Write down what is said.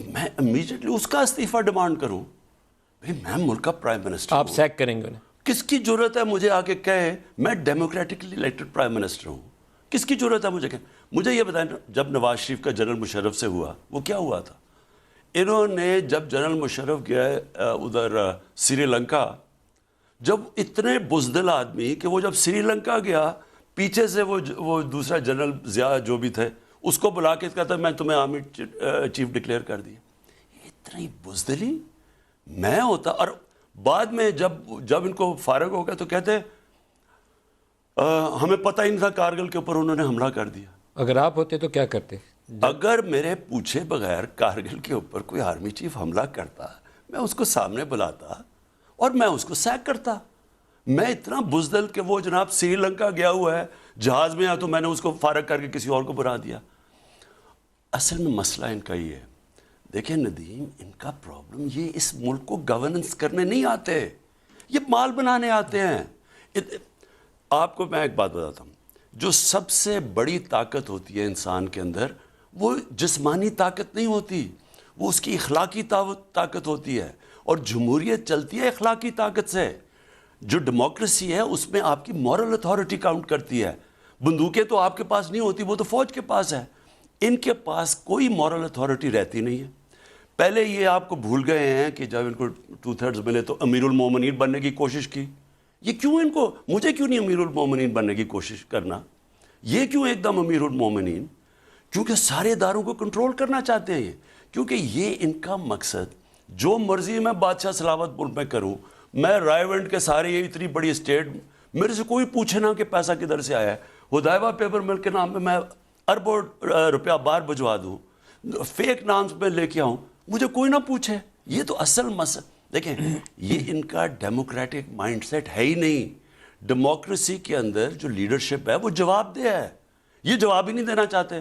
میں امیجیٹلی اس کا استعفیٰ ڈیمانڈ کروں؟ بھائی میں ملک کا پرائم منسٹر آپ سیک کریں گے انہیں؟ کس کی ضرورت ہے مجھے آ کے کہے میں ڈیموکریٹکلی الیکٹڈ پرائم منسٹر ہوں؟ کس کی ضرورت ہے مجھے کہ مجھے یہ بتائیں جب نواز شریف کا جنرل مشرف سے ہوا وہ کیا ہوا تھا؟ انہوں نے جب جنرل مشرف گیا ادھر سری لنکا، جب اتنے بزدل آدمی کہ وہ جب سری لنکا گیا پیچھے سے وہ دوسرا جنرل ضیاء جو بھی تھے اس کو بلا کے کہتا میں تمہیں آرمی چیف ڈکلیئر کر دیا. اتنی بزدلی میں ہوتا. اور بعد میں جب ان کو فارغ ہو گیا تو کہتے ہمیں پتہ ہی نہیں تھا کارگل کے اوپر انہوں نے حملہ کر دیا. اگر آپ ہوتے تو کیا کرتے؟ اگر میرے پوچھے بغیر کارگل کے اوپر کوئی آرمی چیف حملہ کرتا میں اس کو سامنے بلاتا اور میں اس کو سیک کرتا. میں اتنا بزدل کہ وہ جناب سری لنکا گیا ہوا ہے جہاز میں تو میں نے اس کو فارغ کر کے کسی اور کو بنا دیا. اصل میں مسئلہ ان کا یہ ہے، دیکھیں ندیم، ان کا پرابلم یہ اس ملک کو گورننس کرنے نہیں آتے، یہ مال بنانے آتے ہیں. آپ کو میں ایک بات بتاتا ہوں، جو سب سے بڑی طاقت ہوتی ہے انسان کے اندر وہ جسمانی طاقت نہیں ہوتی، وہ اس کی اخلاقی طاقت ہوتی ہے. اور جمہوریت چلتی ہے اخلاقی طاقت سے. جو ڈیموکریسی ہے اس میں آپ کی مورل اتھارٹی کاؤنٹ کرتی ہے. بندوقیں تو آپ کے پاس نہیں ہوتی، وہ تو فوج کے پاس ہے. ان کے پاس کوئی مورل اتھارٹی رہتی نہیں ہے. پہلے یہ آپ کو بھول گئے ہیں کہ جب ان کو 2/3 ملے تو امیر المومنین بننے کی کوشش کی. یہ کیوں ان کو، مجھے کیوں نہیں امیر المومنین بننے کی کوشش کرنا؟ یہ کیوں ایک دم امیر المومنین؟ کیونکہ سارے اداروں کو کنٹرول کرنا چاہتے ہیں یہ. کیونکہ یہ ان کا مقصد جو مرضی میں بادشاہ سلاوت ملک میں کروں، میں رائے ونڈ کے سارے یہ اتنی بڑی اسٹیٹ، میرے سے کوئی پوچھے نہ کہ پیسہ کدھر سے آیا ہے. ہدایبہ پیپر مل کے نام پہ میں اربوں روپیہ باہر بھجوا دوں، فیک نامز میں لے کے آؤں، مجھے کوئی نہ پوچھے. یہ تو اصل مسئلہ دیکھیں، یہ ان کا ڈیموکریٹک مائنڈ سیٹ ہے ہی نہیں. ڈیموکریسی کے اندر جو لیڈرشپ ہے وہ جواب دہ ہے، یہ جواب ہی نہیں دینا چاہتے.